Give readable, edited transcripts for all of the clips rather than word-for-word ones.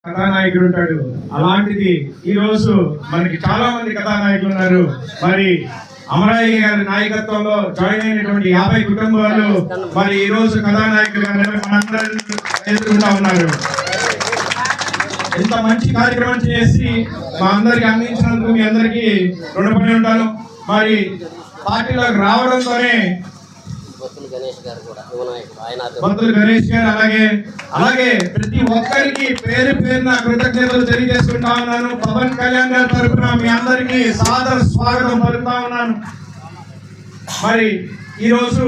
కథానాయకుడు ఉంటాడు. అలాంటిది ఈ రోజు మనకి చాలా మంది కథానాయకులు ఉన్నారు. మరి అమరాయ్య గారి నాయకత్వంలో జాయిన్ అయినటువంటి 50 కుటుంబాలు మరి ఈ రోజు కథానాయకులుగా మనందరూ ఎదుర్కొంటా ఉన్నారు. ఇంత మంచి కార్యక్రమం చేసి మా అందరికి అందించినందుకు మీ అందరికీ రుణపడి ఉంటాను. మరి పార్టీలోకి రావడంతోనే బొత్తుల గణేష్ గారు అలాగే ప్రతి ఒక్కరికి పేరు పేరున కృతజ్ఞతలు తెలియజేసుకుంటా ఉన్నాను. పవన్ కళ్యాణ్ గారి తరఫున మీ అందరికీ సాదర స్వాగతం పలుకుతా ఉన్నాను. మరి ఈరోజు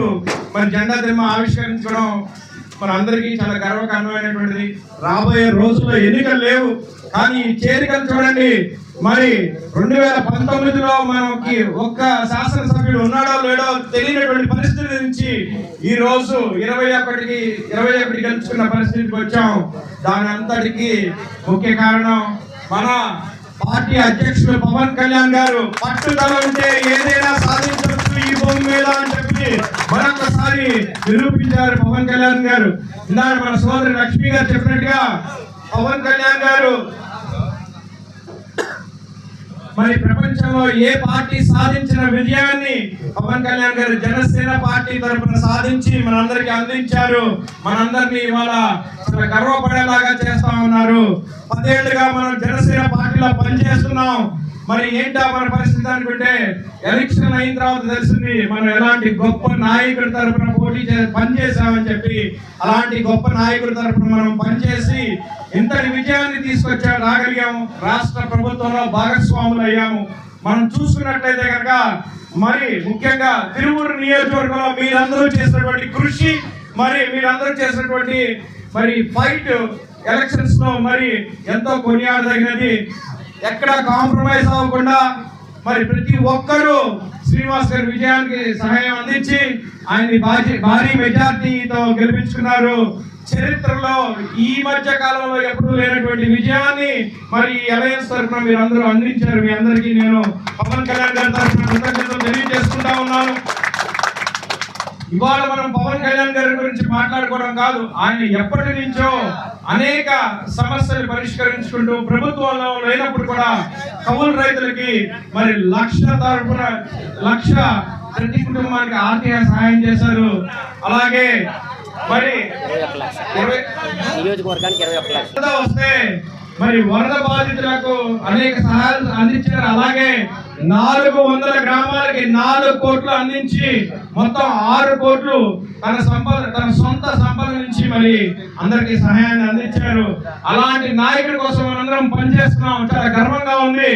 మరి జెండా దిమ్మ ఆవిష్కరించడం మన అందరికీ చాలా గర్వకారణమైనటువంటిది. రాబోయే రోజుల్లో ఎన్నికలు లేవు, కానీ ఈ చేరికలు చూడండి. మరి 2019లో మనకి ఒక్క శాసనసభ్యుడు ఉన్నాడో లేడో తెలియనటువంటి పరిస్థితి నుంచి ఈ రోజు 21 గెలుచుకున్న పరిస్థితికి వచ్చాం. దాని అంతటికి ముఖ్య కారణం మన పార్టీ అధ్యక్షులు పవన్ కళ్యాణ్ గారు. పట్టుదల ఉంటే ఏదైనా సాధించవచ్చు ఈ భూమి మీద అని చెప్పి మరొకసారి నిరూపించారు పవన్ కళ్యాణ్ గారు. ఇందాక మన సోదరి లక్ష్మి గారు చెప్పినట్టుగా పవన్ కళ్యాణ్ గారు మరి ప్రపంచంలో ఏ పార్టీ సాధించిన విజయాన్ని పవన్ కళ్యాణ్ గారు జనసేన పార్టీ తరఫున సాధించి మనందరికి అందించారు. మనందరినీ ఇవాళ చాలా గర్వపడేలాగా చేస్తా ఉన్నారు. 10 ఏళ్లుగా మనం జనసేన పార్టీలో పనిచేస్తున్నాం. మరి ఏంటా మన పరిస్థితి అనుకుంటే ఎలక్షన్ అయిన తర్వాత తెలిసింది మనం ఎలాంటి గొప్ప నాయకుడి తరఫున పనిచేసామని చెప్పి. అలాంటి గొప్ప నాయకుడి తరఫున మనం పనిచేసి ఇంతటి విజయాన్ని రాగలిగాము. రాష్ట్ర ప్రభుత్వంలో భాగస్వాములు అయ్యాము. మనం చూసుకున్నట్లయితే కనుక మరి ముఖ్యంగా తిరువూరు నియోజకవర్గంలో మీరందరూ చేసినటువంటి కృషి, మరి మీరందరూ చేసినటువంటి మరి ఫైట్ ఎలక్షన్స్ లో మరి ఎంతో కొనియాడదగినది. ఎక్కడ కాంప్రమైజ్ అవ్వకుండా మరి ప్రతి ఒక్కరూ శ్రీనివాస్ గారి విజయానికి సహాయం అందించి ఆయన్ని భారీ మెజార్టీతో గెలిపించుకున్నారు. చరిత్రలో ఈ మధ్య కాలంలో ఎప్పుడూ లేనటువంటి విజయాన్ని మరి అలయన్స్ తరఫున మీరు అందరూ అందించారు. మీ అందరికీ నేను పవన్ కళ్యాణ్ గారి తరఫున కృతజ్ఞతలు తెలియజేసుకుంటా ఉన్నాను. ఇవాళ మనం పవన్ కళ్యాణ్ గారి గురించి మాట్లాడుకోవడం కాదు, ఆయన ఎప్పటి నుంచో అనేక సమస్యలు పరిష్కరించుకుంటూ ప్రభుత్వంలో లేనప్పుడు కూడా కౌలు రైతులకి మరి 1,00,000 తరఫున 1,00,000 ప్రతి కుటుంబానికి ఆర్థిక సహాయం చేశారు. అలాగే మరి వస్తే మరి వరద బాధితులకు అనేక సహాయాలు అందించారు. అలాగే 400 గ్రామాలకి 4 కోట్లు అందించి మొత్తం 6 కోట్లు తన సొంత సంపద నుంచి మరి అందరికి సహాయాన్ని అందించారు. అలాంటి నాయకుడి కోసం మనందరం పనిచేస్తున్నాం. చాలా గర్వంగా ఉంది.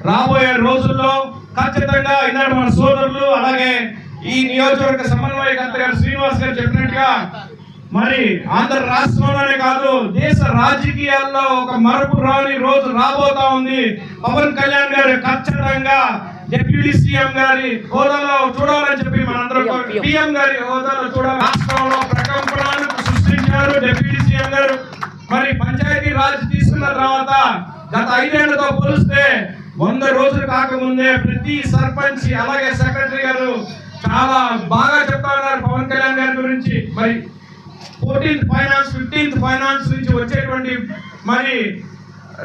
రాబోయే రోజుల్లో ఖచ్చితంగా ఇద్దరు మన సోదరులు అలాగే ఈ నియోజకవర్గ సమన్వయకర్త గారు శ్రీనివాస్ గారు చెప్పినట్టుగా మరి ఆంధ్ర రాష్ట్రంలోనే కాదు దేశ రాజకీయాల్లో ఒక మరపు రాని రోజు రాబోతా ఉంది. పవన్ కళ్యాణ్ గారు ఖచ్చితంగా డిప్యూటీ సీఎం గారి హోదాలో చూడాలని చెప్పి మనందరం పిఎం గారి హోదాలో చూడాలి. రాష్ట్రంలో ప్రకంపనలు సృష్టించారు డిప్యూటీ సీఎం గారు. మరి పంచాయతీ రాజ్ తీసుకున్న తర్వాత గత 5 ఏళ్లతో పోలిస్తే 100 రోజులు కాకముందే ప్రతి సర్పంచ్ అలాగే సెక్రటరీ గారు చాలా బాగా చెప్తా ఉన్నారు పవన్ కళ్యాణ్ గారి గురించి. మరి 14th ఫైనాన్స్ 15th ఫైనాన్స్ నుంచి వచ్చేటువంటి మరి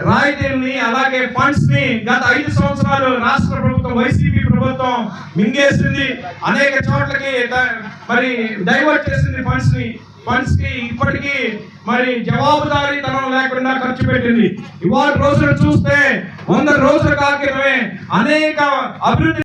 రాయితీల్ని అలాగే ఫండ్స్ ని గత 5 సంవత్సరాలు రాష్ట్ర ప్రభుత్వం వైసీపీ ప్రభుత్వం మింగేసింది. అనేక చోట్లకి మరి డైవర్ట్ చేసింది ఫండ్స్ కి ఇప్పటికీ మరి జవాబుదారీతనం లేకుండా ఖర్చు పెట్టింది. ఇవాళ రోజులు చూస్తే 100 రోజుల కాలమే అనేక అభివృద్ధి